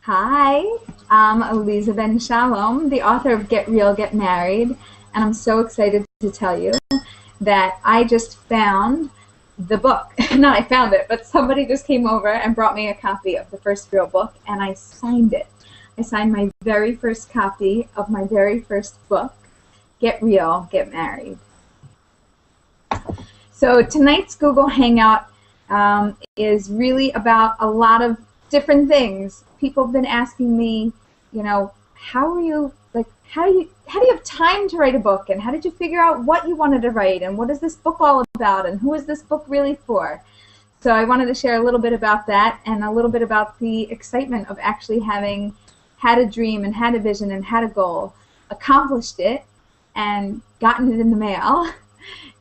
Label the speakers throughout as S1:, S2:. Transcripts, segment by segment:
S1: Hi, I'm Aleeza Ben Shalom, the author of Get Real, Get Married, and I'm so excited to tell you that I just found the book. Not I found it, but somebody just came over and brought me a copy of the first real book, and I signed it. I signed my very first copy of my very first book, Get Real, Get Married. So tonight's Google Hangout is really about a lot of different things. People have been asking me, how do you have time to write a book, and how did you figure out what you wanted to write, and what is this book all about, and who is this book really for? So I wanted to share a little bit about that, and a little bit about the excitement of actually having had a dream and had a vision and had a goal, accomplished it, and gotten it in the mail,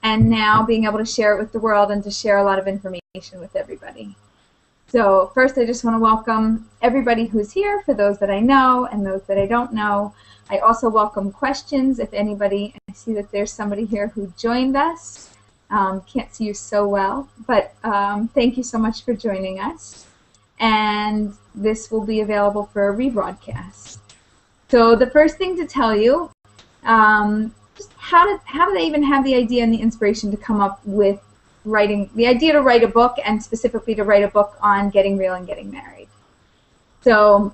S1: and now being able to share it with the world and to share a lot of information with everybody. So first, I just want to welcome everybody who's here, for those that I know and those that I don't know. I also welcome questions. If anybody, I see that there's somebody here who joined us. Can't see you so well, but thank you so much for joining us. And this will be available for a rebroadcast. So the first thing to tell you, just how did I even have the idea and the inspiration to come up with the idea to write a book, and specifically to write a book on getting real and getting married. So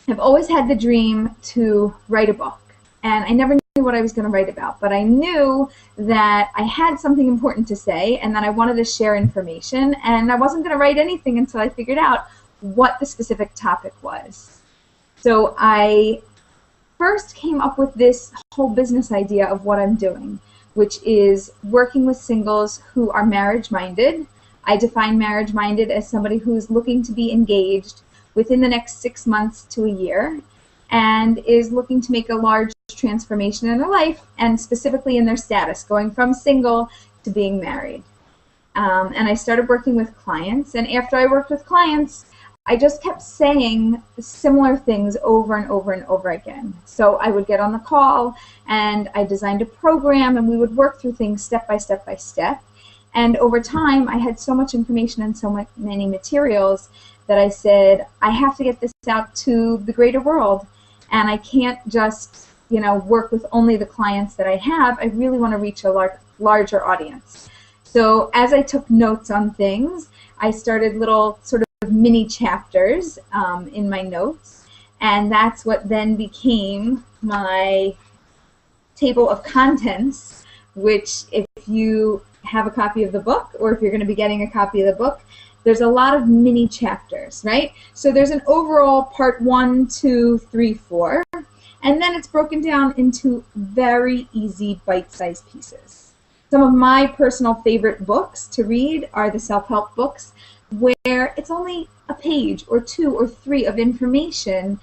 S1: I've always had the dream to write a book, and I never knew what I was going to write about, but I knew that I had something important to say and that I wanted to share information, and I wasn't going to write anything until I figured out what the specific topic was. So I first came up with this whole business idea of what I'm doing, which is working with singles who are marriage-minded. I define marriage-minded as somebody who's looking to be engaged within the next 6 months to a year and is looking to make a large transformation in their life, and specifically in their status, going from single to being married. And I started working with clients, and after I worked with clients, I just kept saying similar things over and over and over again. So I would get on the call, and I designed a program, and we would work through things step by step by step. And over time, I had so much information and so many materials that I said, I have to get this out to the greater world. And I can't just, work with only the clients that I have. I really want to reach a larger audience. So as I took notes on things, I started little sort of mini chapters in my notes, and that's what then became my table of contents, which if you have a copy of the book, or if you're going to be getting a copy of the book, there's a lot of mini chapters, right? So there's an overall part 1, 2, 3, 4, and then it's broken down into very easy bite-sized pieces. Some of my personal favorite books to read are the self-help books, where it's only a page or 2 or 3 of information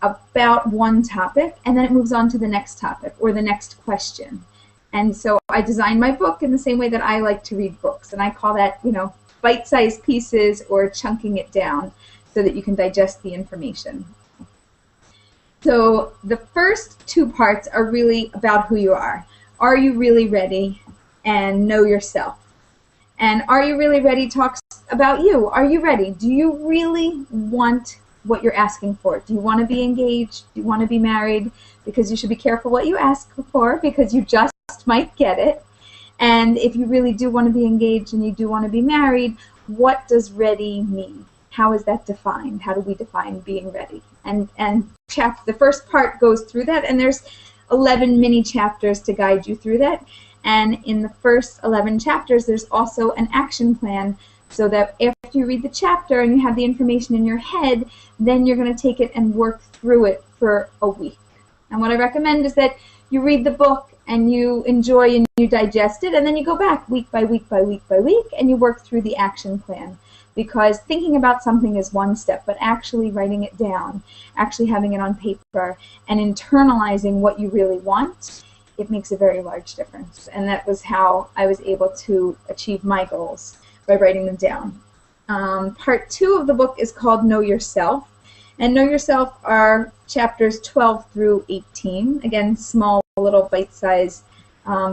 S1: about one topic, and then it moves on to the next topic or the next question. And so I designed my book in the same way that I like to read books, and I call that, bite-sized pieces, or chunking it down so that you can digest the information. So the first 2 parts are really about who you are. Are you really ready? And know yourself. And Are You Really Ready talks about you. Are you ready? Do you really want what you're asking for? Do you want to be engaged? Do you want to be married? Because you should be careful what you ask for, because you just might get it. And if you really do want to be engaged and you do want to be married, what does ready mean? How is that defined? How do we define being ready? And the first part goes through that, and there's 11 mini chapters to guide you through that. And in the first 11 chapters, there's also an action plan, so that after you read the chapter and you have the information in your head, then you're going to take it and work through it for a week. And what I recommend is that you read the book and you enjoy and you digest it, and then you go back week by week by week by week and you work through the action plan. Because thinking about something is one step, but actually writing it down, actually having it on paper, and internalizing what you really want, it makes a very large difference. And that was how I was able to achieve my goals, by writing them down. Part 2 of the book is called Know Yourself. And Know Yourself are chapters 12 through 18. Again, small little bite-sized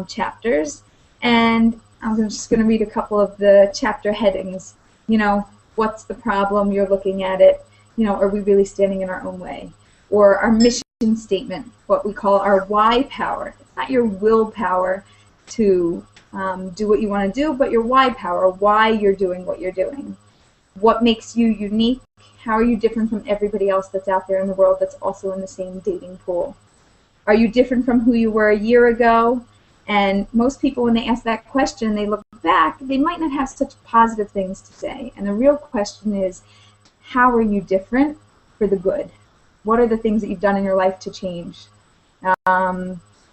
S1: chapters. And I'm just going to read a couple of the chapter headings. What's the problem? You're looking at it. are we really standing in our own way? Or our mission statement, what we call our why power. It's not your willpower to do what you want to do, but your why power, why you're doing what you're doing. What makes you unique? How are you different from everybody else that's out there in the world that's also in the same dating pool? Are you different from who you were a year ago? And most people, when they ask that question, they look back, they might not have such positive things to say. And the real question is, how are you different for the good? What are the things that you've done in your life to change?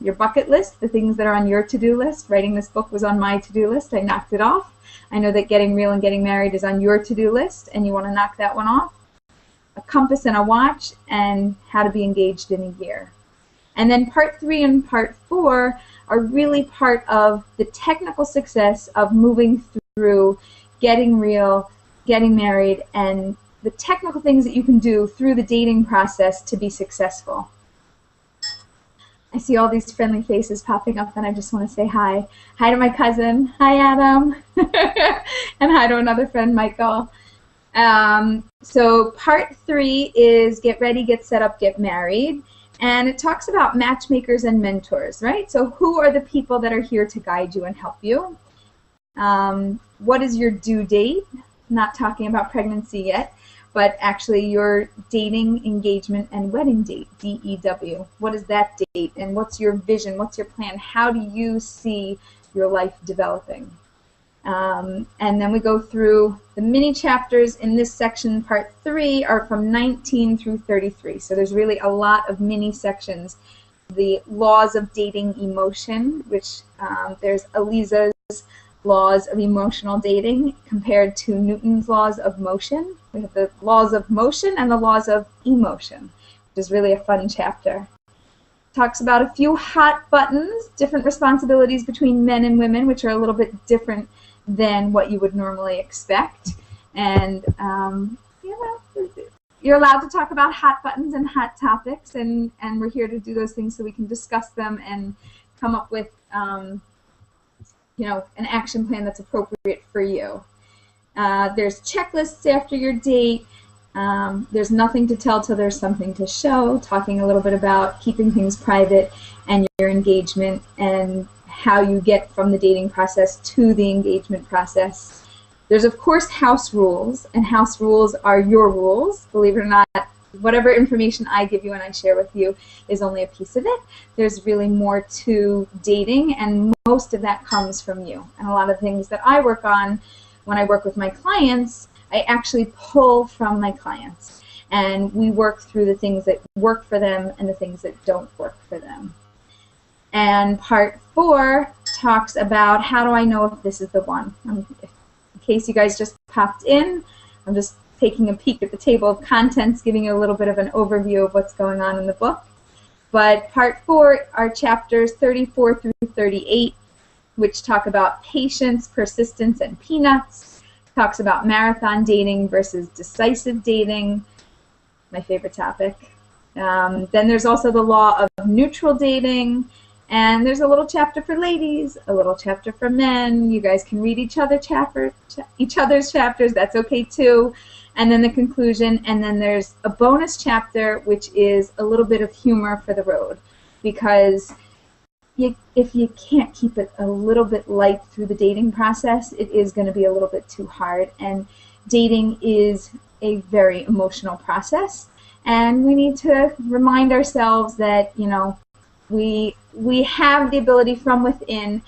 S1: Your bucket list, the things that are on your to-do list. Writing this book was on my to-do list. I knocked it off. I know that getting real and getting married is on your to-do list, and you want to knock that one off. A compass and a watch, and how to be engaged in a year. And then part 3 and part 4 are really part of the technical success of moving through getting real, getting married, and the technical things that you can do through the dating process to be successful. I see all these friendly faces popping up, and I just want to say hi. Hi to my cousin. Hi, Adam. And hi to another friend, Michael. So part 3 is get ready, get set up, get married. And it talks about matchmakers and mentors, right? So who are the people that are here to guide you and help you? What is your due date? Not talking about pregnancy yet, but actually your dating, engagement, and wedding date, DEW. What is that date? And what's your vision? What's your plan? How do you see your life developing? And then we go through the mini chapters in this section. Part 3 are from 19 through 33. So there's really a lot of mini sections. The laws of dating emotion, which there's Aleeza's laws of emotional dating compared to Newton's laws of motion. We have the laws of motion and the laws of emotion, which is really a fun chapter. Talks about a few hot buttons, different responsibilities between men and women, which are a little bit different than what you would normally expect. And you're allowed to talk about hot buttons and hot topics, and we're here to do those things so we can discuss them and come up with an action plan that's appropriate for you. There's checklists after your date. There's nothing to tell till there's something to show, talking a little bit about keeping things private and your engagement and how you get from the dating process to the engagement process. There's, of course, house rules, and house rules are your rules. Believe it or not, whatever information I give you and I share with you is only a piece of it. There's really more to dating, and most of that comes from you. And a lot of things that I work on when I work with my clients, I actually pull from my clients. And we work through the things that work for them and the things that don't work for them. And part 4 talks about how do I know if this is the one. In case you guys just popped in, I'm just taking a peek at the table of contents, giving you a little bit of an overview of what's going on in the book. But part 4 are chapters 34 through 38, which talk about patience, persistence, and peanuts. Talks about marathon dating versus decisive dating, my favorite topic. Then there's also the law of neutral dating, and there's a little chapter for ladies, a little chapter for men. You guys can read each other's chapters. That's okay too. And then the conclusion, and then there's a bonus chapter, which is a little bit of humor for the road, because if you can't keep it a little bit light through the dating process, it is going to be a little bit too hard. And dating is a very emotional process, and we need to remind ourselves that, we have the ability from within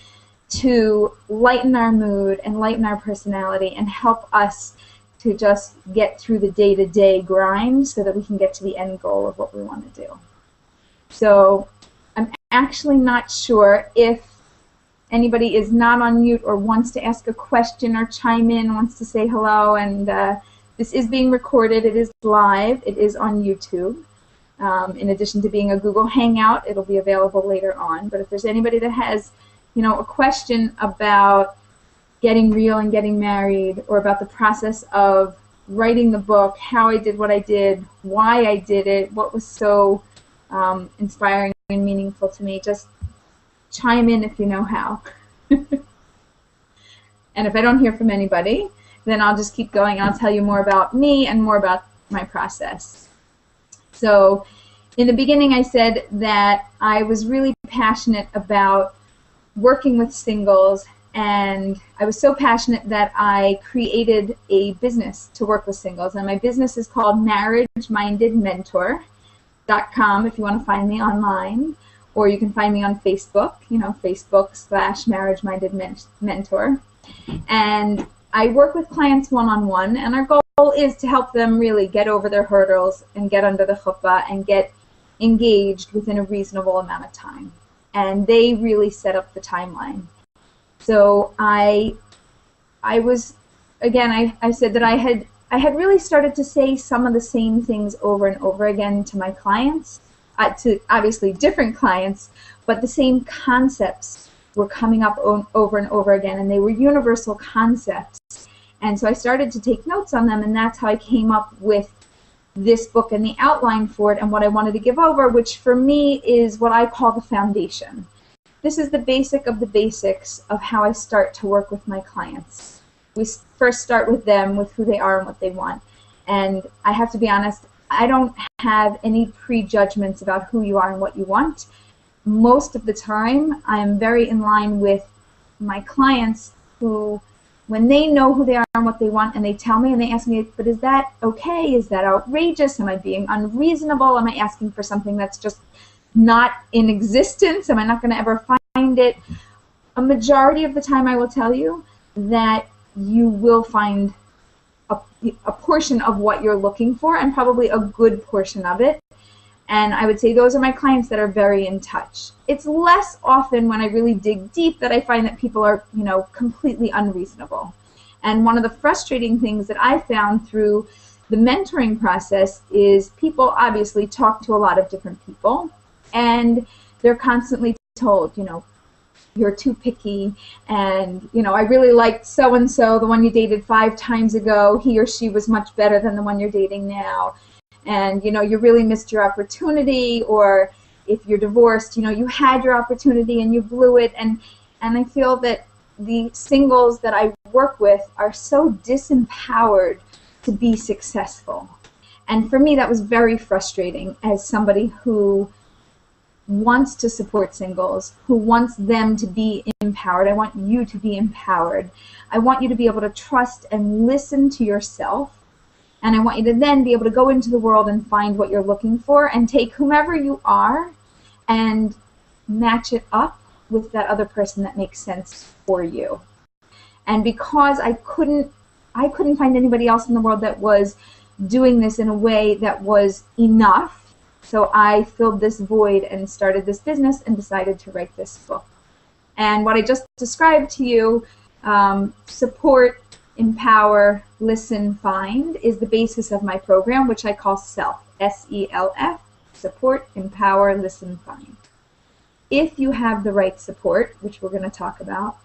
S1: to lighten our mood and lighten our personality and help us to just get through the day-to-day grind so that we can get to the end goal of what we want to do. So I'm actually not sure if anybody is not on mute or wants to ask a question or chime in, wants to say hello. And this is being recorded. It is live. It is on YouTube. In addition to being a Google Hangout, it'll be available later on. But if there's anybody that has, a question about getting real and getting married, or about the process of writing the book, how I did what I did, why I did it, what was so inspiring and meaningful to me, just chime in if you know how. And if I don't hear from anybody, then I'll just keep going and I'll tell you more about me and more about my process. So in the beginning, I said that I was really passionate about working with singles, and I was so passionate that I created a business to work with singles, and my business is called marriagemindedmentor.com if you want to find me online, or you can find me on Facebook, Facebook.com/marriagemindedmentor. And I work with clients one-on-one, and our goal is to help them really get over their hurdles and get under the chuppah and get engaged within a reasonable amount of time. And they really set up the timeline. So I said that I had really started to say some of the same things over and over again to my clients, to obviously different clients, but the same concepts were coming up over and over again, and they were universal concepts. And so I started to take notes on them, and that's how I came up with this book and the outline for it and what I wanted to give over, which for me is what I call the foundation. This is the basic of the basics of how I start to work with my clients. We first start with them, with who they are and what they want. And I have to be honest, I don't have any prejudgments about who you are and what you want. Most of the time, I'm very in line with my clients who, when they know who they are and what they want, and they tell me and they ask me, but is that okay? Is that outrageous? Am I being unreasonable? Am I asking for something that's just not in existence? Am I not going to ever find it? A majority of the time I will tell you that you will find a portion of what you're looking for, and probably a good portion of it. And I would say those are my clients that are very in touch. It's less often when I really dig deep that I find that people are, completely unreasonable. And one of the frustrating things that I found through the mentoring process is people obviously talk to a lot of different people, and they're constantly told, you're too picky, and I really liked so-and-so, the one you dated 5 times ago, he or she was much better than the one you're dating now, and you really missed your opportunity, or if you're divorced, you had your opportunity and you blew it. And I feel that the singles that I work with are so disempowered to be successful, and for me that was very frustrating as somebody who wants to support singles, who wants them to be empowered. I want you to be empowered. I want you to be able to trust and listen to yourself, and I want you to then be able to go into the world and find what you're looking for and take whomever you are and match it up with that other person that makes sense for you. And because I couldn't find anybody else in the world that was doing this in a way that was enough, so I filled this void and started this business and decided to write this book. And what I just described to you, support, empower, listen, find, is the basis of my program, which I call SELF, S-E-L-F, support, empower, listen, find. If you have the right support, which we're going to talk about,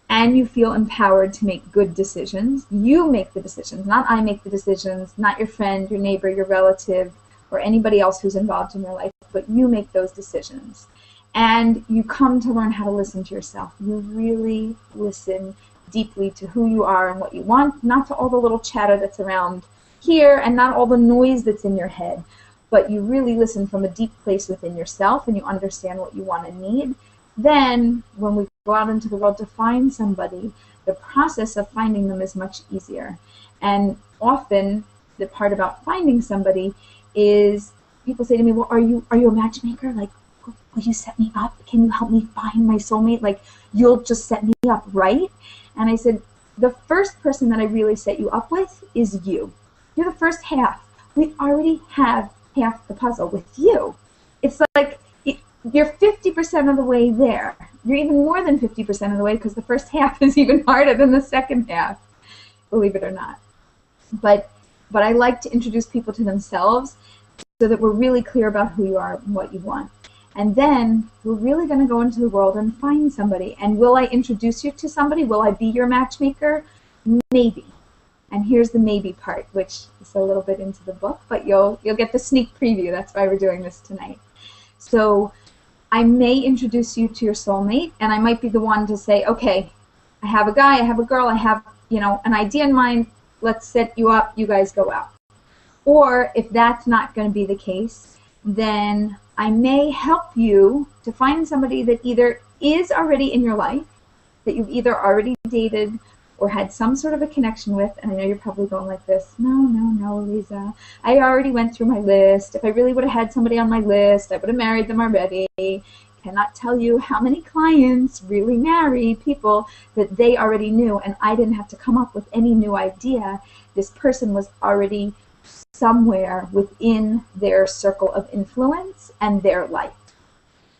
S1: and you feel empowered to make good decisions, you make the decisions, not I make the decisions, not your friend, your neighbor, your relative, or anybody else who's involved in your life, but you make those decisions. And you come to learn how to listen to yourself. You really listen deeply to who you are and what you want, not to all the little chatter that's around here and not all the noise that's in your head, but you really listen from a deep place within yourself and you understand what you want and need. Then when we go out into the world to find somebody, the process of finding them is much easier. And often the part about finding somebody is people say to me, well, are you a matchmaker? Like, will you set me up? Can you help me find my soulmate? Like, you'll just set me up, right? And I said, the first person that I really set you up with is you. You're the first half. We already have half the puzzle with you. It's like you're 50% of the way there. You're even more than 50% of the way because the first half is even harder than the second half, believe it or not. But I like to introduce people to themselves so that we're really clear about who you are and what you want. And then we're really going to go into the world and find somebody. And will I introduce you to somebody? Will I be your matchmaker? Maybe. And here's the maybe part, which is a little bit into the book, but you'll get the sneak preview. That's why we're doing this tonight. So I may introduce you to your soulmate, and I might be the one to say, okay, I have a guy, I have a girl, I have an idea in mind. Let's set you up. You guys go out. Or if that's not going to be the case, then I may help you to find somebody that either is already in your life, that you've either already dated or had some sort of a connection with. And I know you're probably going like this, no, Aleeza, I already went through my list. If I really would have had somebody on my list, I would have married them already. Cannot tell you how many clients really marry people that they already knew, and I didn't have to come up with any new idea. This person was already somewhere within their circle of influence and their life.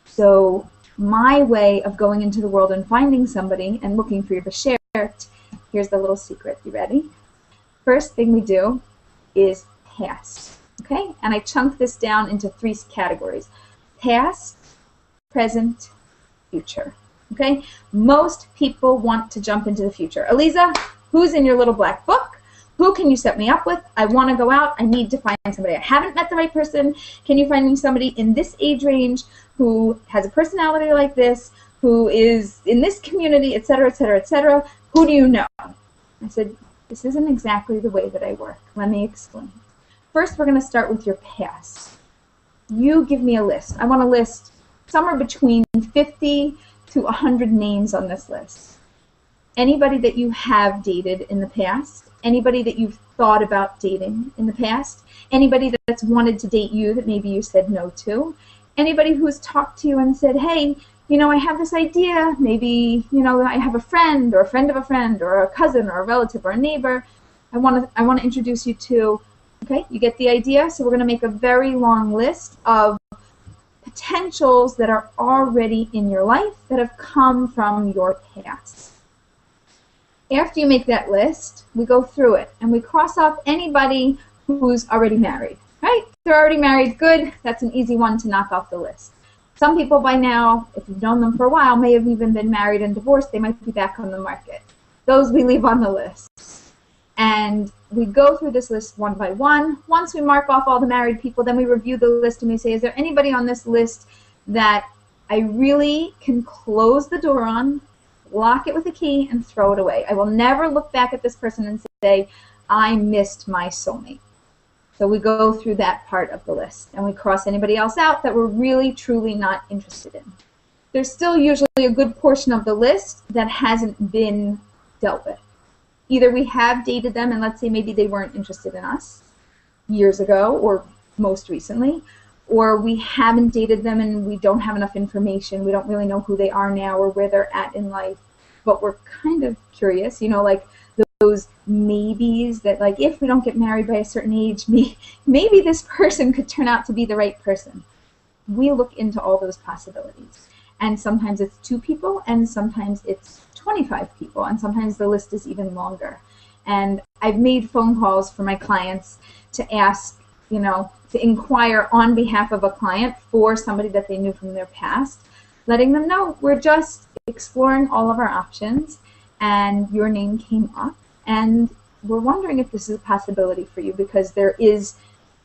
S1: So my way of going into the world and finding somebody and looking for your bashert, here's the little secret. You ready? First thing we do is past. Okay? And I chunk this down into 3 categories. Past, present, future. Okay? Most people want to jump into the future. Aleeza, who's in your little black book? Who can you set me up with? I want to go out. I need to find somebody. I haven't met the right person. Can you find me somebody in this age range who has a personality like this, who is in this community, etc., etc., etc.? Who do you know? I said, this isn't exactly the way that I work. Let me explain. First, we're going to start with your past. You give me a list. I want to list somewhere between 50 to 100 names on this list. Anybody that you have dated in the past, anybody that you've thought about dating in the past, anybody that's wanted to date you that maybe you said no to, anybody who's talked to you and said, hey, you know, I have this idea, maybe, you know, I have a friend or a friend of a friend or a cousin or a relative or a neighbor I want to introduce you to. Okay, you get the idea? So we're going to make a very long list of potentials that are already in your life that have come from your past. After you make that list, we go through it and we cross off anybody who's already married, right? They're already married, good. That's an easy one to knock off the list. Some people by now, if you've known them for a while, may have even been married and divorced. They might be back on the market. Those we leave on the list. And we go through this list one by one. Once we mark off all the married people, then we review the list and we say, is there anybody on this list that I really can close the door on, lock it with a key, and throw it away? I will never look back at this person and say, I missed my soulmate. So we go through that part of the list, and we cross anybody else out that we're really, truly not interested in. There's still usually a good portion of the list that hasn't been dealt with. Either we have dated them, and let's say maybe they weren't interested in us years ago or most recently, or we haven't dated them and we don't have enough information. We don't really know who they are now or where they're at in life, but we're kind of curious, you know, like those maybes that, like, if we don't get married by a certain age, maybe this person could turn out to be the right person. We look into all those possibilities. And sometimes it's 2 people, and sometimes it's 25 people, and sometimes the list is even longer. And I've made phone calls for my clients to ask, you know, to inquire on behalf of a client for somebody that they knew from their past, letting them know we're just exploring all of our options, and your name came up, and we're wondering if this is a possibility for you because there is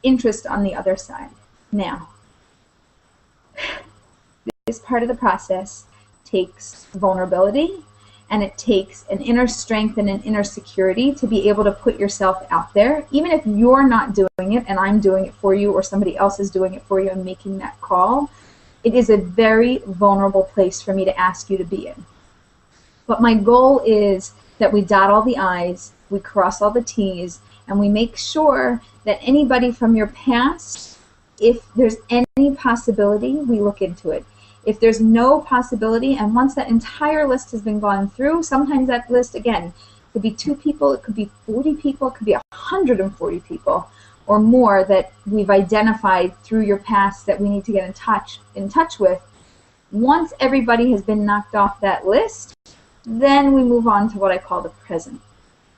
S1: interest on the other side. Now, this part of the process takes vulnerability, and it takes an inner strength and an inner security to be able to put yourself out there, even if you're not doing it and I'm doing it for you or somebody else is doing it for you and making that call. It is a very vulnerable place for me to ask you to be in. But my goal is that we dot all the I's, we cross all the T's, and we make sure that anybody from your past, if there's any possibility, we look into it. If there's no possibility, and once that entire list has been gone through, sometimes that list, again, could be 2 people, it could be 40 people, it could be 140 people or more that we've identified through your past that we need to get in touch with. Once everybody has been knocked off that list, then we move on to what I call the present.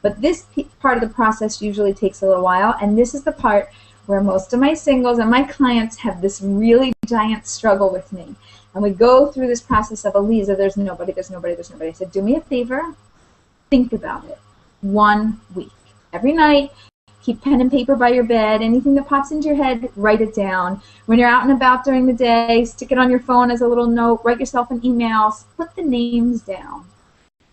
S1: But this part of the process usually takes a little while, and this is the part where most of my singles and my clients have this really giant struggle with me. And we go through this process of, Aleeza, there's nobody, there's nobody, there's nobody. I said, do me a favor, think about it. 1 week. Every night, keep pen and paper by your bed. Anything that pops into your head, write it down. When you're out and about during the day, stick it on your phone as a little note. Write yourself an email. Put the names down.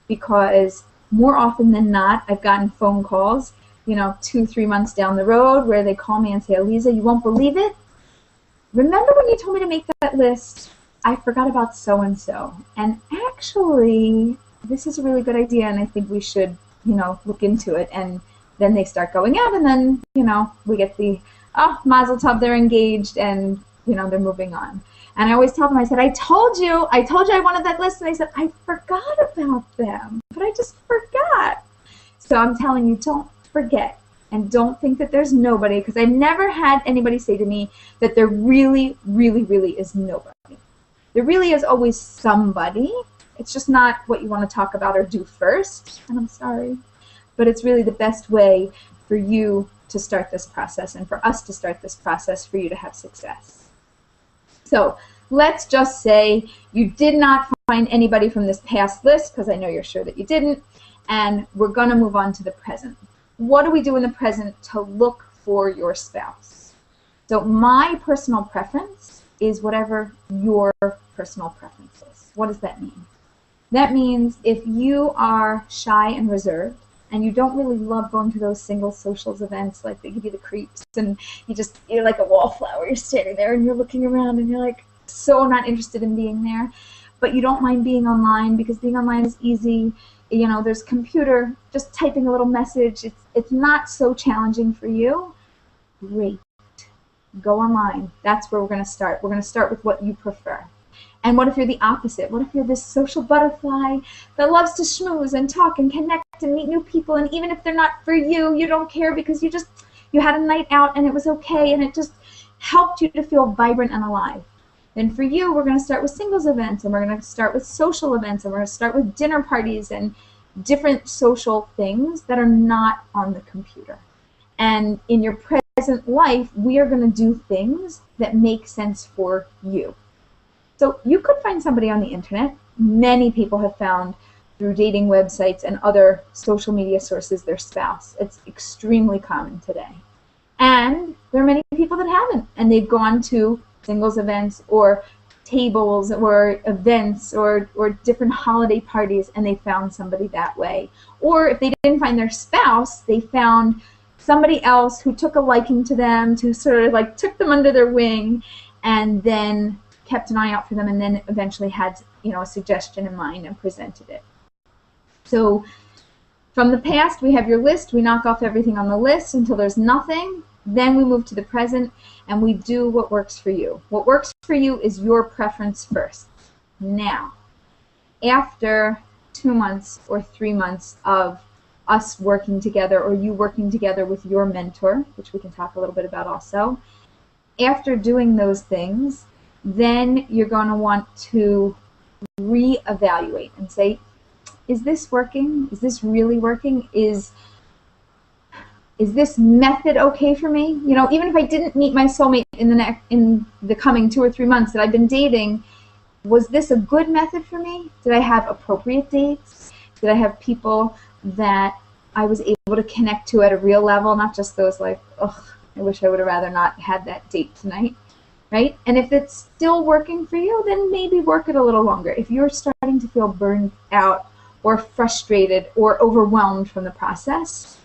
S1: Because more often than not, I've gotten phone calls you know, 2-3 months down the road where they call me and say, Aleeza, you won't believe it. Remember when you told me to make that list? I forgot about so-and-so. And actually, this is a really good idea, and I think we should, you know, look into it. And then they start going out, and then, you know, we get the, oh, mazel tov, they're engaged, and, you know, they're moving on. And I always tell them, I said, I told you I wanted that list. And I said, I forgot about them, but I just forgot. So I'm telling you, don't forget. And don't think that there's nobody, because I've never had anybody say to me that there really, really, really is nobody. There really is always somebody. It's just not what you want to talk about or do first, and I'm sorry. But it's really the best way for you to start this process and for us to start this process for you to have success. So let's just say you did not find anybody from this past list, because I know you're sure that you didn't, and we're going to move on to the present. What do we do in the present to look for your spouse? So my personal preference is whatever your personal preference is. What does that mean? That means if you are shy and reserved and you don't really love going to those single socials events, like they give you the creeps and you're like a wallflower, you're standing there and you're looking around and you're like so not interested in being there, but you don't mind being online because being online is easy. You know, there's computer, just typing a little message. It's not so challenging for you. Great. Go online. That's where we're going to start. We're going to start with what you prefer. And what if you're the opposite? What if you're this social butterfly that loves to schmooze and talk and connect and meet new people, and even if they're not for you, you don't care because you had a night out and it was okay and it just helped you to feel vibrant and alive. Then for you, we're going to start with singles events, and we're going to start with social events, and we're going to start with dinner parties and different social things that are not on the computer. And in your present life, we are going to do things that make sense for you. So you could find somebody on the internet. Many people have found through dating websites and other social media sources their spouse. It's extremely common today. And there are many people that haven't, and they've gone to singles events or tables or events or different holiday parties, and they found somebody that way. Or if they didn't find their spouse, they found somebody else who took a liking to them, to sort of like took them under their wing, and then kept an eye out for them, and then eventually had, you know, a suggestion in mind and presented it. So from the past, we have your list. We knock off everything on the list until there's nothing. Then we move to the present, and we do what works for you. What works for you is your preference first. Now, after 2 months or 3 months of us working together, or you working together with your mentor, which we can talk a little bit about also, after doing those things, then you're going to want to reevaluate and say, is this working? Is this really working? Is this method okay for me? You know, even if I didn't meet my soulmate in the coming 2 or 3 months that I've been dating, was this a good method for me? Did I have appropriate dates? Did I have people that I was able to connect to at a real level, not just those like, ugh, I wish I would have rather not had that date tonight, right? And if it's still working for you, then maybe work it a little longer. If you're starting to feel burned out or frustrated or overwhelmed from the process,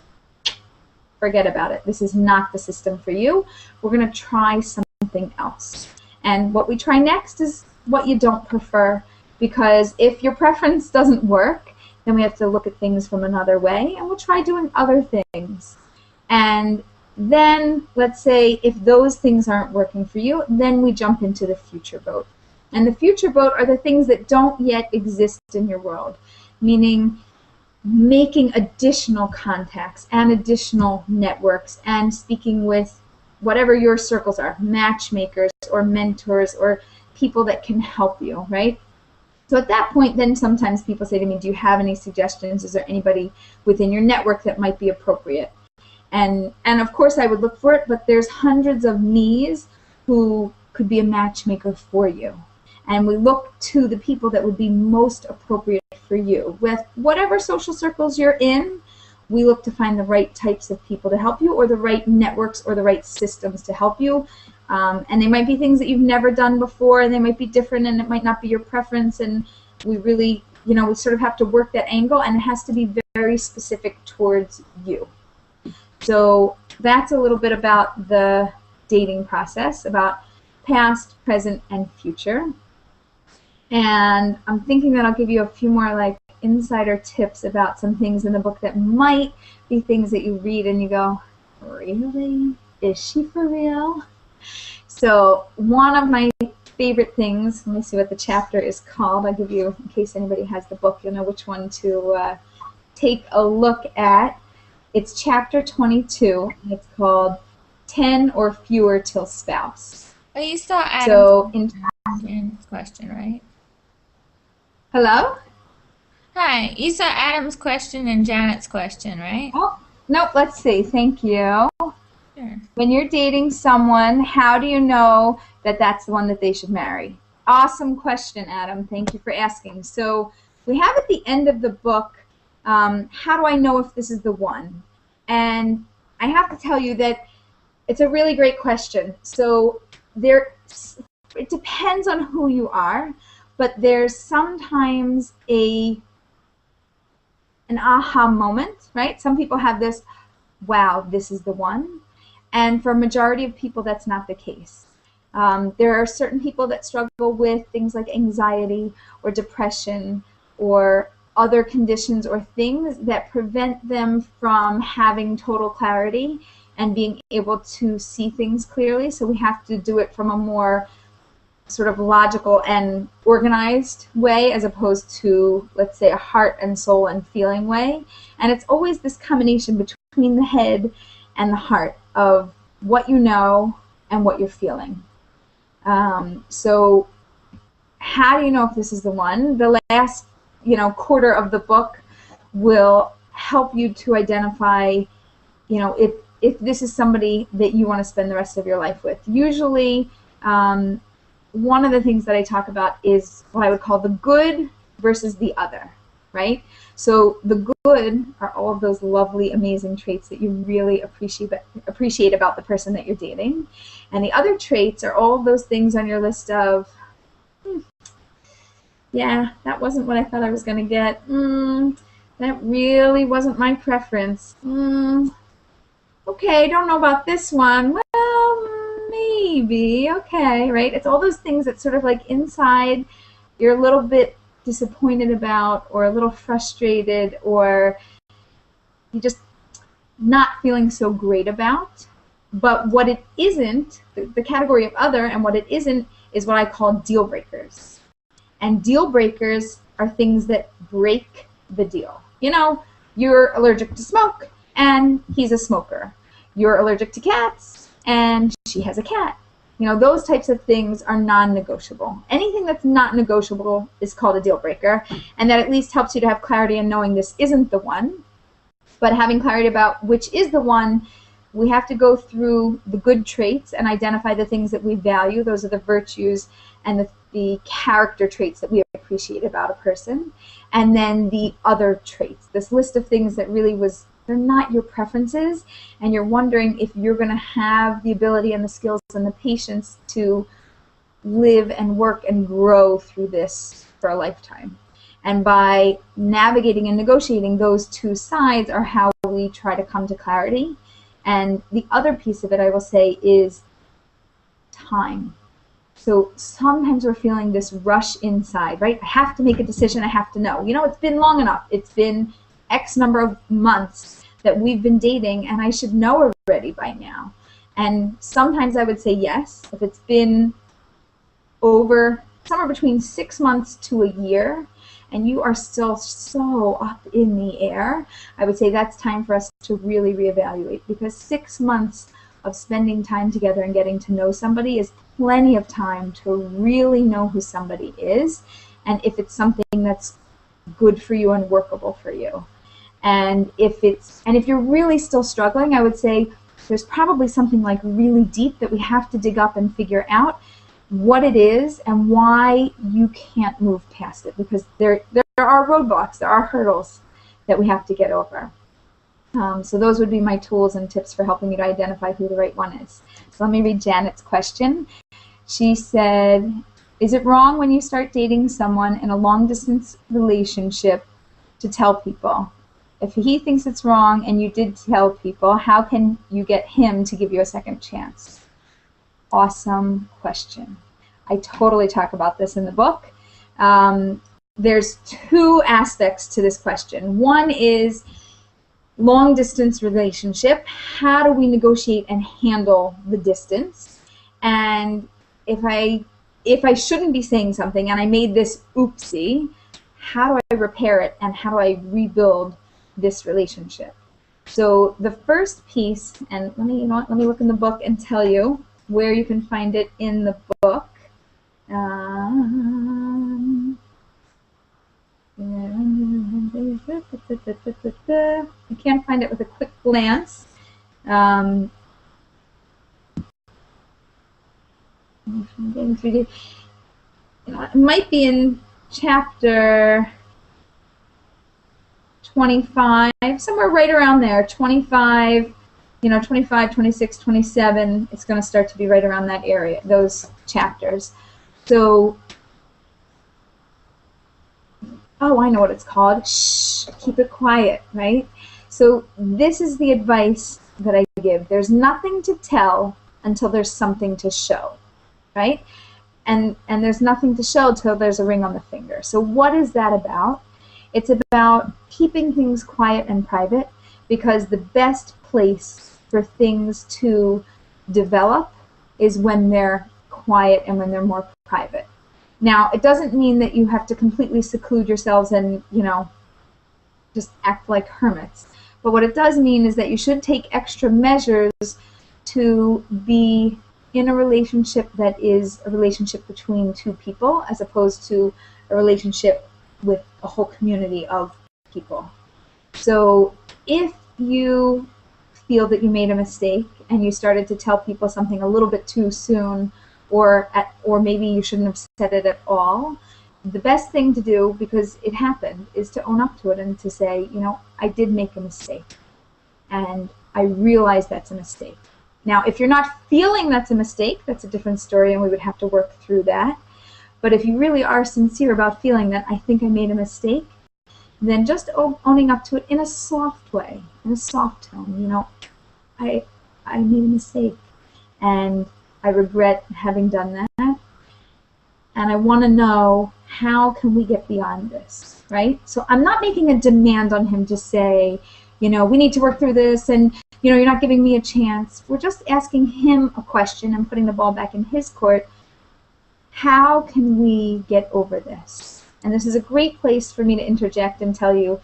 S1: forget about it. This is not the system for you. We're going to try something else. And what we try next is what you don't prefer, because if your preference doesn't work, then we have to look at things from another way, and we'll try doing other things. And then, let's say, if those things aren't working for you, then we jump into the future boat. And the future boat are the things that don't yet exist in your world, meaning making additional contacts and additional networks and speaking with whatever your circles are, matchmakers or mentors or people that can help you, right? So at that point, then sometimes people say to me, do you have any suggestions? Is there anybody within your network that might be appropriate? And of course I would look for it, but there's hundreds of me's who could be a matchmaker for you. And we look to the people that would be most appropriate for you. With whatever social circles you're in, we look to find the right types of people to help you, or the right networks or the right systems to help you. And they might be things that you've never done before, and they might be different, and it might not be your preference. And we really, you know, we sort of have to work that angle, and it has to be very specific towards you. So that's a little bit about the dating process, about past, present, and future. And I'm thinking that I'll give you a few more like insider tips about some things in the book that might be things that you read and you go, really? Is she for real? So one of my favorite things, let me see what the chapter is called. I'll give you, in case anybody has the book, you'll know which one to take a look at. It's chapter 22, and it's called 10 or Fewer Till Spouse.
S2: Oh, you saw Adam's
S1: So
S2: question, right?
S1: Hello?
S2: Hi, you saw Adam's question and Janet's question, right?
S1: Oh, nope, let's see. Thank you.
S2: Sure.
S1: When you're dating someone, how do you know that that's the one that they should marry? Awesome question, Adam. Thank you for asking. So we have at the end of the book, how do I know if this is the one? And I have to tell you that it's a really great question. So it depends on who you are, but there's sometimes an aha moment, right? Some people have this, wow, this is the one. And for a majority of people, that's not the case. There are certain people that struggle with things like anxiety or depression or other conditions or things that prevent them from having total clarity and being able to see things clearly. So we have to do it from a more sort of logical and organized way as opposed to, let's say, a heart and soul and feeling way. And it's always this combination between the head and the heart of what you know and what you're feeling. So how do you know if this is the one? The last, quarter of the book will help you to identify, if this is somebody that you want to spend the rest of your life with. Usually, one of the things that I talk about is what I would call the good versus the other, right? So the good are all of those lovely, amazing traits that you really appreciate about the person that you're dating. And the other traits are all of those things on your list of, yeah, that wasn't what I thought I was going to get. That really wasn't my preference. Okay, don't know about this one. Well, maybe. Okay, right? It's all those things that sort of like inside you're a little bit disappointed about or a little frustrated or you just not feeling so great about. But what it isn't, the category of other and what it isn't is what I call deal breakers. And deal breakers are things that break the deal. You're allergic to smoke and he's a smoker. You're allergic to cats and she has a cat. Those types of things are non-negotiable. Anything that's not negotiable is called a deal breaker, and that at least helps you to have clarity in knowing this isn't the one. But having clarity about which is the one, we have to go through the good traits and identify the things that we value. Those are the virtues and the character traits that we appreciate about a person. And then the other traits, this list of things that really they're not your preferences, and you're wondering if you're going to have the ability and the skills and the patience to live and work and grow through this for a lifetime. And by navigating and negotiating those two sides are how we try to come to clarity. And the other piece of it, I will say, is time. So sometimes we're feeling this rush inside, right? I have to make a decision. I have to know. It's been long enough. It's been X number of months that we've been dating, and I should know already by now. And sometimes I would say yes. If it's been over somewhere between 6 months to a year, and you are still so up in the air, I would say that's time for us to really reevaluate, because 6 months of spending time together and getting to know somebody is plenty of time to really know who somebody is and if it's something that's good for you and workable for you. And if you're really still struggling, I would say there's probably something like really deep that we have to dig up and figure out what it is and why you can't move past it, because there are roadblocks, there are hurdles that we have to get over. So those would be my tools and tips for helping you to identify who the right one is. So let me read Janet's question. She said, is it wrong when you start dating someone in a long-distance relationship to tell people? If he thinks it's wrong and you did tell people, how can you get him to give you a second chance? Awesome question. I totally talk about this in the book. There's two aspects to this question. One is long distance relationship. How do we negotiate and handle the distance? And if I shouldn't be saying something and I made this oopsie, how do I repair it and how do I rebuild this relationship? So the first piece, and let me look in the book and tell you where you can find it in the book. I can't find it with a quick glance. It might be in chapter 25, somewhere right around there, 25, 25, 26, 27, it's going to start to be right around that area, those chapters. So, oh, I know what it's called. Shh, keep it quiet, right? So this is the advice that I give. There's nothing to tell until there's something to show, right? And there's nothing to show till there's a ring on the finger. So what is that about? It's about keeping things quiet and private, because the best place for things to develop is when they're quiet and when they're more private. Now, it doesn't mean that you have to completely seclude yourselves and, just act like hermits. But what it does mean is that you should take extra measures to be in a relationship that is a relationship between two people, as opposed to a relationship with a whole community of people. So if you feel that you made a mistake and you started to tell people something a little bit too soon, or maybe you shouldn't have said it at all, the best thing to do, because it happened, is to own up to it and to say, I did make a mistake and I realize that's a mistake. Now, if you're not feeling that's a mistake, that's a different story and we would have to work through that. But if you really are sincere about feeling that I think I made a mistake, then just owning up to it in a soft way, in a soft tone. I made a mistake and I regret having done that, and I want to know, how can we get beyond this, right? So I'm not making a demand on him to say, we need to work through this, and you're not giving me a chance. We're just asking him a question and putting the ball back in his court. How can we get over this? And this is a great place for me to interject and tell you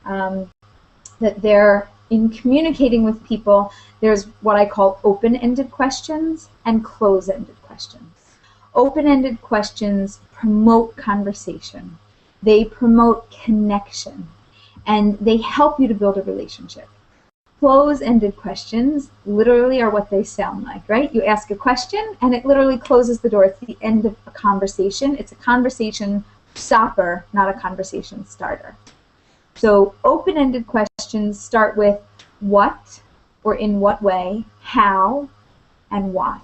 S1: that in communicating with people, there's what I call open-ended questions and close-ended questions. Open-ended questions promote conversation. They promote connection, and they help you to build a relationship. Close-ended questions literally are what they sound like, right? You ask a question, and it literally closes the door. It's the end of a conversation. It's a conversation stopper, not a conversation starter. So open-ended questions start with what, or in what way, how, and why,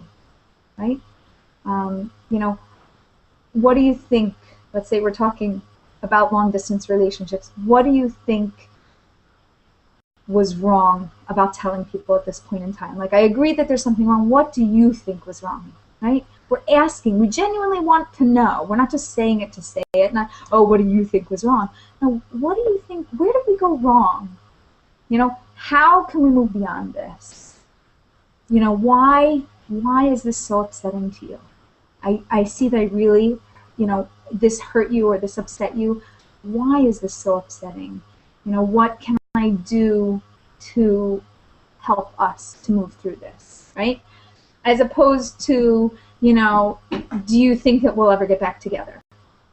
S1: right? What do you think, let's say we're talking about long-distance relationships, what do you think was wrong about telling people at this point in time? Like, I agree that there's something wrong. What do you think was wrong, right? We're asking. We genuinely want to know. We're not just saying it to say it. Not, oh, what do you think was wrong? No, what do you think? Where did we go wrong? How can we move beyond this? Why is this so upsetting to you? I see that I really, this hurt you or this upset you. Why is this so upsetting? What can I do to help us to move through this, right? As opposed to, do you think that we'll ever get back together,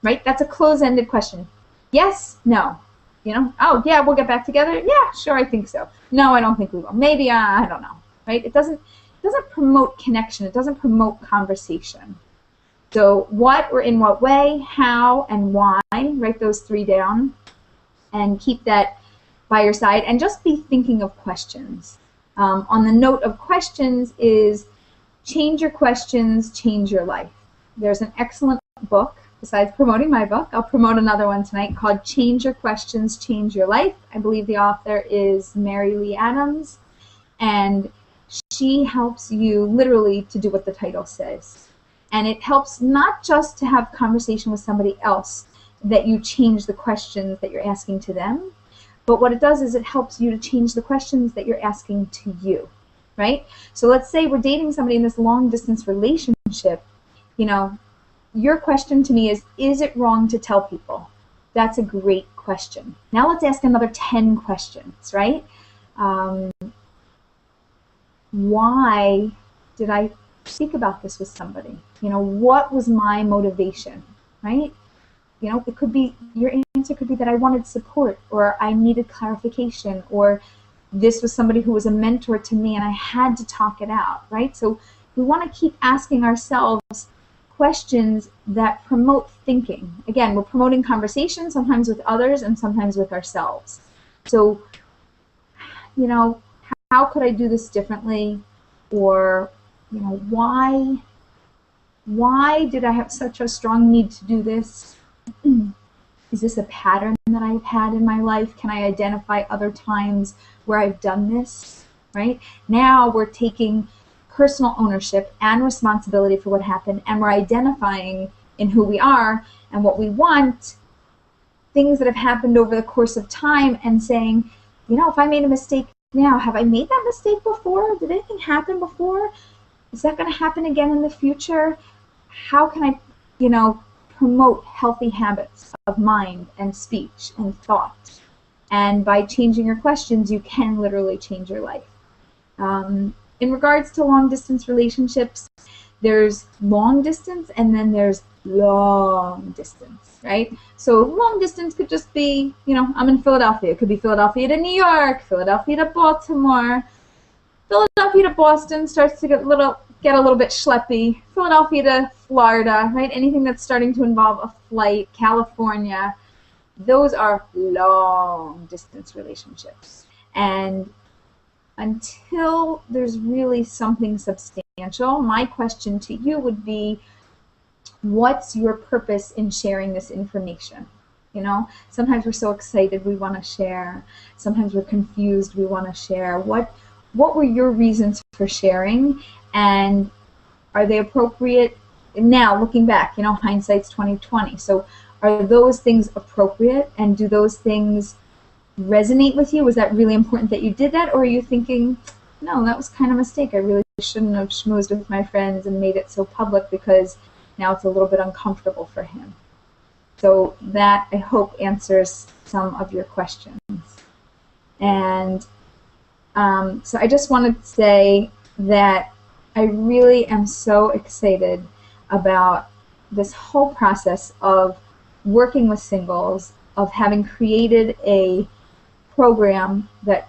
S1: right? That's a close-ended question. Yes, no. Oh, yeah, we'll get back together. Yeah, sure, I think so. No, I don't think we will. Maybe, I don't know, right? It doesn't promote connection. It doesn't promote conversation. So what or in what way, how, and why, write those three down and keep that by your side, and just be thinking of questions. On the note of questions is change your questions, change your life. There's an excellent book besides promoting my book, I'll promote another one tonight called Change Your Questions, Change Your Life. I believe the author is Mary Lee Adams, and she helps you literally to do what the title says. And it helps not just to have conversation with somebody else, that you change the questions that you're asking to them, but what it does is it helps you to change the questions that you're asking to you, right? So let's say we're dating somebody in this long distance relationship. You know, your question to me is it wrong to tell people? That's a great question. Now let's ask another 10 questions, right? Why did I speak about this with somebody? You know, what was my motivation, right? You know, it could be, your answer could be that I wanted support, or I needed clarification, or this was somebody who was a mentor to me and I had to talk it out, right? So we want to keep asking ourselves questions that promote thinking. Again, we're promoting conversation, sometimes with others and sometimes with ourselves. So, you know, how could I do this differently? Or, you know, why did I have such a strong need to do this? Is this a pattern that I've had in my life? Can I identify other times where I've done this, right? Now we're taking personal ownership and responsibility for what happened, and we're identifying in who we are and what we want, things that have happened over the course of time, and saying, you know, if I made a mistake now, have I made that mistake before? Did anything happen before? Is that going to happen again in the future? How can I, you know, promote healthy habits of mind and speech and thought? And by changing your questions, you can literally change your life. In regards to long distance relationships, there's long distance and then there's long distance, right? So long distance could just be, you know, I'm in Philadelphia. It could be Philadelphia to New York, Philadelphia to Baltimore, Philadelphia to Boston starts to get a little bit schleppy. Philadelphia to Florida, right? Anything that's starting to involve a flight, California, those are long distance relationships. And until there's really something substantial, my question to you would be, what's your purpose in sharing this information? You know, sometimes we're so excited we want to share. Sometimes we're confused we want to share. What were your reasons for sharing, and are they appropriate? Now, looking back, you know, hindsight's 20/20. So are those things appropriate, and do those things resonate with you? Was that really important that you did that, or are you thinking, no, that was kind of a mistake. I really shouldn't have schmoozed with my friends and made it so public because now it's a little bit uncomfortable for him. So that, I hope, answers some of your questions. And so I just wanted to say that I really am so excited about this whole process of working with singles, of having created a program that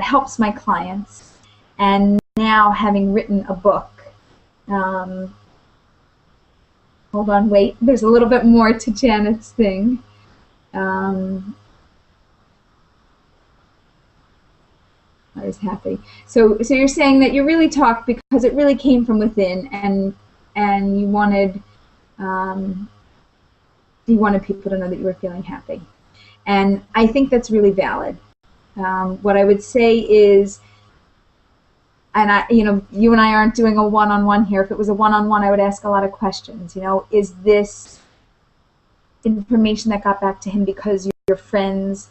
S1: helps my clients, and now having written a book. Hold on, wait. There's a little bit more to Janet's thing. I was happy. So you're saying that you really talked because it really came from within, and you wanted people to know that you were feeling happy. And I think that's really valid. What I would say is, and you and I aren't doing a one-on-one here. If it was a one-on-one, I would ask a lot of questions. You know, is this information that got back to him because your friends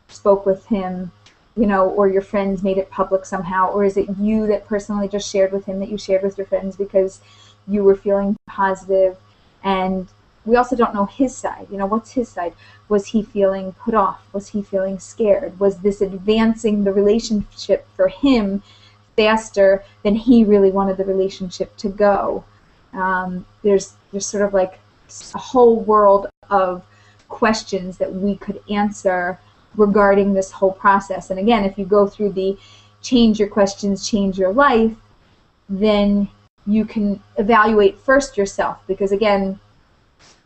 S1: spoke with him, you know, or your friends made it public somehow, or is it you that personally just shared with him, that you shared with your friends because you were feeling positive? And we also don't know his side. You know, what's his side? Was he feeling put off? Was he feeling scared? Was this advancing the relationship for him faster than he really wanted the relationship to go? There's sort of like a whole world of questions that we could answer regarding this whole process. And again, if you go through the change your questions, change your life, then you can evaluate first yourself, because again,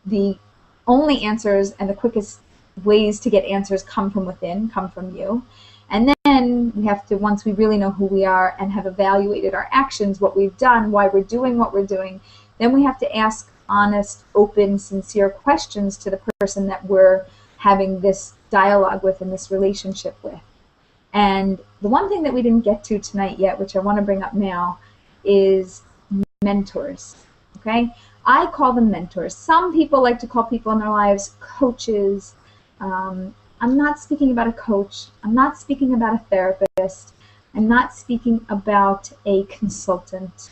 S1: the only answers and the quickest ways to get answers come from within, come from you. And then we have to, once we really know who we are and have evaluated our actions, what we've done, why we're doing what we're doing, then we have to ask honest, open, sincere questions to the person that we're having this dialogue with and this relationship with. And the one thing that we didn't get to tonight yet, which I want to bring up now, is mentors. Okay? I call them mentors. Some people like to call people in their lives coaches. I'm not speaking about a coach. I'm not speaking about a therapist. I'm not speaking about a consultant.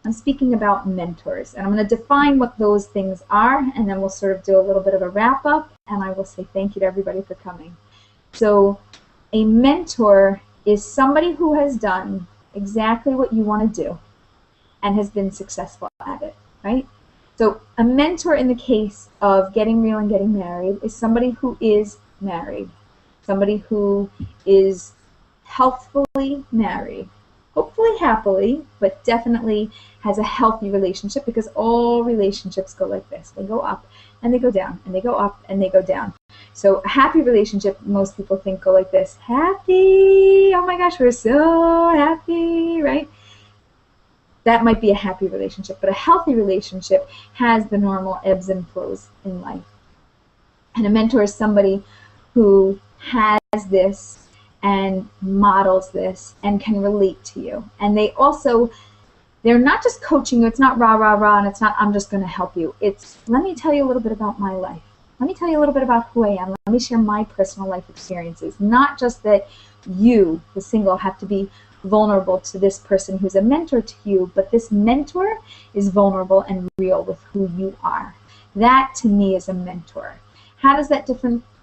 S1: I'm speaking about mentors. And I'm going to define what those things are, and then we'll sort of do a little bit of a wrap up, and I will say thank you to everybody for coming. So a mentor is somebody who has done exactly what you want to do and has been successful at it, right? So a mentor in the case of getting real and getting married is somebody who is married, somebody who is healthfully married, hopefully happily, but definitely has a healthy relationship, because all relationships go like this. They go up and they go down, and they go up and they go down. So a happy relationship, most people think, go like this. Happy, oh my gosh, we're so happy, right? That might be a happy relationship, but a healthy relationship has the normal ebbs and flows in life. And a mentor is somebody who has this and models this and can relate to you. And they're not just coaching you. It's not rah, rah, rah, and it's not I'm just going to help you. It's let me tell you a little bit about my life. Let me tell you a little bit about who I am. Let me share my personal life experiences. Not just that you, the single, have to be vulnerable to this person who's a mentor to you, but this mentor is vulnerable and real with who you are. That, to me, is a mentor. How does that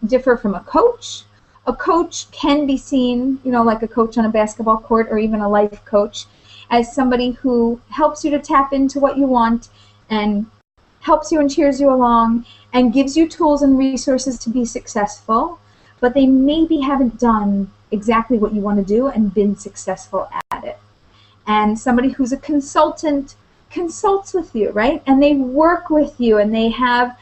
S1: differ from a coach? A coach can be seen, like a coach on a basketball court or even a life coach, as somebody who helps you to tap into what you want and helps you and cheers you along and gives you tools and resources to be successful, but they maybe haven't done exactly what you want to do and been successful at it. And somebody who's a consultant consults with you, right? And they work with you and they have,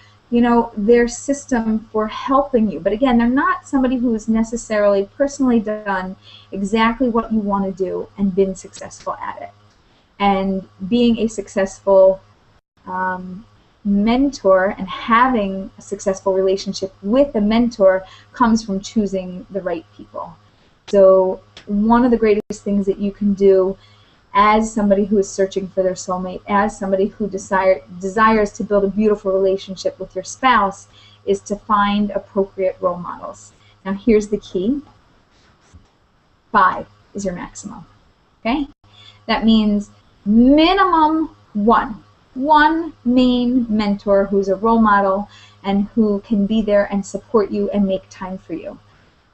S1: their system for helping you. But again, they're not somebody who's necessarily personally done exactly what you want to do and been successful at it. And being a successful mentor and having a successful relationship with a mentor comes from choosing the right people. So one of the greatest things that you can do as somebody who is searching for their soulmate, as somebody who desires to build a beautiful relationship with your spouse, is to find appropriate role models. Now here's the key. 5 is your maximum. Okay? That means minimum 1. One main mentor who's a role model and who can be there and support you and make time for you.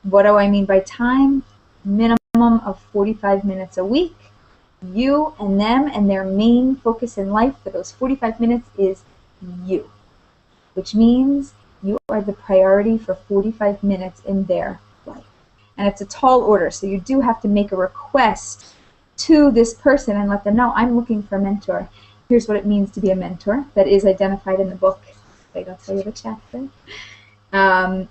S1: What do I mean by time? Minimum of 45 minutes a week. You and them, and their main focus in life for those 45 minutes is you, which means you are the priority for 45 minutes in their life. And it's a tall order, so you do have to make a request to this person and let them know, I'm looking for a mentor. Here's what it means to be a mentor. That is identified in the book. Wait, I'll tell you the chapter.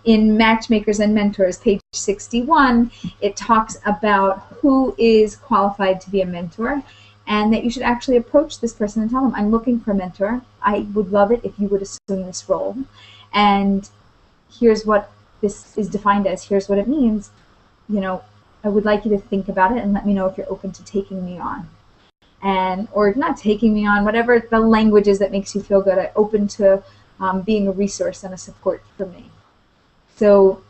S1: In Matchmakers and Mentors, page 61, it talks about who is qualified to be a mentor, and that you should actually approach this person and tell them, I'm looking for a mentor. I would love it if you would assume this role. And here's what this is defined as. Here's what it means. I would like you to think about it and let me know if you're open to taking me on. Or not taking me on, whatever the language is that makes you feel good. I'm open to being a resource and a support for me. So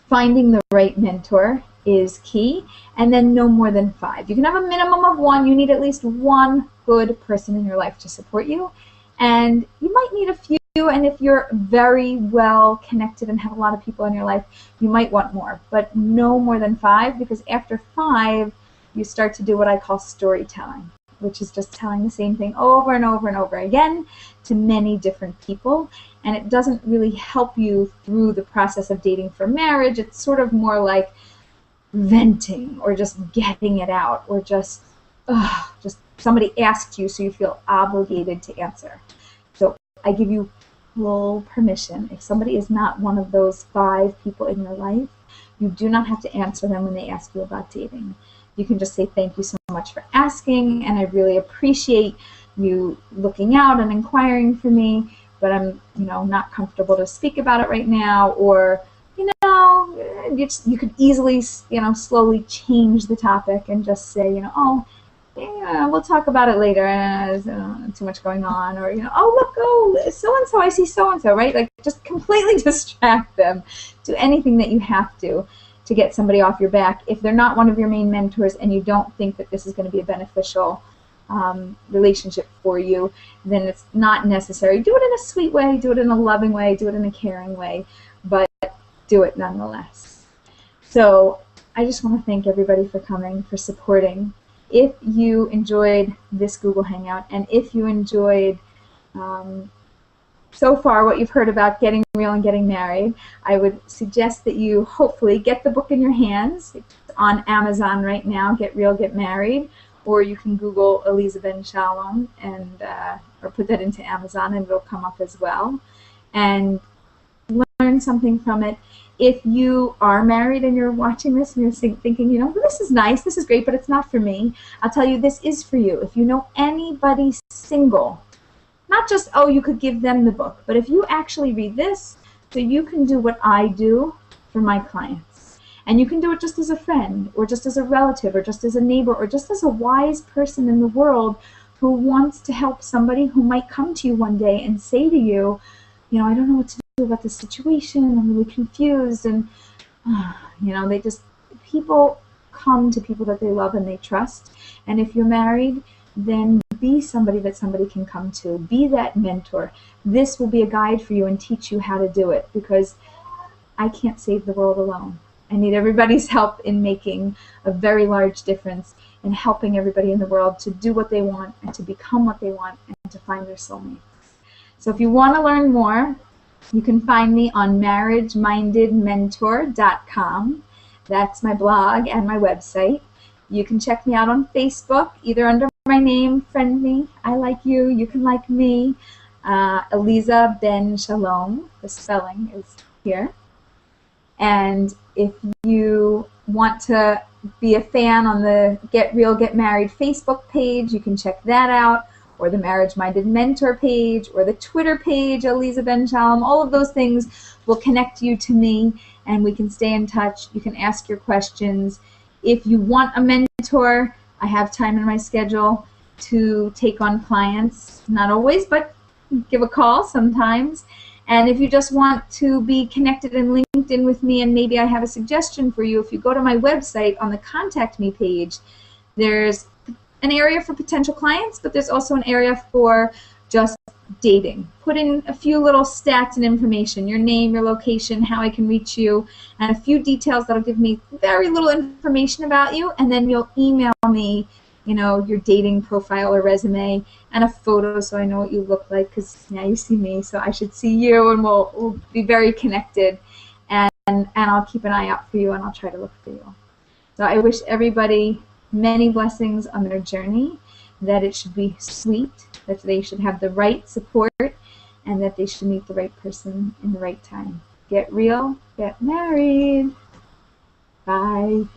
S1: finding the right mentor is key, and then no more than 5. You can have a minimum of 1. You need at least 1 good person in your life to support you, and you might need a few, and if you're very well connected and have a lot of people in your life, you might want more, but no more than 5, because after 5, you start to do what I call storytelling, which is just telling the same thing over and over and over again to many different people. And it doesn't really help you through the process of dating for marriage. It's sort of more like venting or just getting it out, or just somebody asked you so you feel obligated to answer. So I give you full permission. If somebody is not one of those 5 people in your life, you do not have to answer them when they ask you about dating. You can just say, thank you so much for asking, and I really appreciate you looking out and inquiring for me, but I'm, not comfortable to speak about it right now, or, you could easily, slowly change the topic and just say, oh, yeah, we'll talk about it later. There's too much going on, or oh look, so and so, I see so and so, right? Like just completely distract them. Do anything that you have to get somebody off your back. If they're not one of your main mentors and you don't think that this is going to be a beneficial relationship for you, then it's not necessary. Do it in a sweet way, do it in a loving way, do it in a caring way, but do it nonetheless. So I just want to thank everybody for coming, for supporting. If you enjoyed this Google Hangout, and if you enjoyed so far what you've heard about getting real and getting married, I would suggest that you hopefully get the book in your hands. It's on Amazon right now, Get Real, Get Married, or you can Google Aleeza ben Shalom and or put that into Amazon and it'll come up as well, and learn something from it. If you are married and you're watching this and you're thinking, well, this is nice, this is great, but it's not for me, I'll tell you, this is for you. If you know anybody single, not just, oh, you could give them the book, but if you actually read this, so you can do what I do for my clients. And you can do it just as a friend, or just as a relative, or just as a neighbor, or just as a wise person in the world who wants to help somebody who might come to you one day and say to you, I don't know what to do about this situation, I'm really confused, and people come to people that they love and they trust. And if you're married, then be somebody that somebody can come to. Be that mentor. This will be a guide for you and teach you how to do it, because I can't save the world alone. I need everybody's help in making a very large difference in helping everybody in the world to do what they want and to become what they want and to find their soulmate. So if you want to learn more, you can find me on marriagemindedmentor.com. That's my blog and my website. You can check me out on Facebook, either under my name, friend me, I like you, you can like me, Aleeza ben Shalom, the spelling is here. And if you want to be a fan on the Get Real, Get Married Facebook page, you can check that out, or the Marriage Minded Mentor page, or the Twitter page, Aleeza ben Shalom. All of those things will connect you to me, and we can stay in touch. You can ask your questions. If you want a mentor, I have time in my schedule to take on clients. Not always, but give a call sometimes. And if you just want to be connected and linked in with me, and maybe I have a suggestion for you, if you go to my website on the Contact Me page, there's an area for potential clients, but there's also an area for just dating. Put in a few little stats and information, your name, your location, how I can reach you, and a few details that'll give me very little information about you, and then you'll email me, your dating profile or resume and a photo so I know what you look like, because now you see me, so I should see you, and we'll be very connected, and I'll keep an eye out for you, and I'll try to look for you. So I wish everybody many blessings on their journey, that it should be sweet, that they should have the right support, and that they should meet the right person in the right time. Get real, get married. Bye.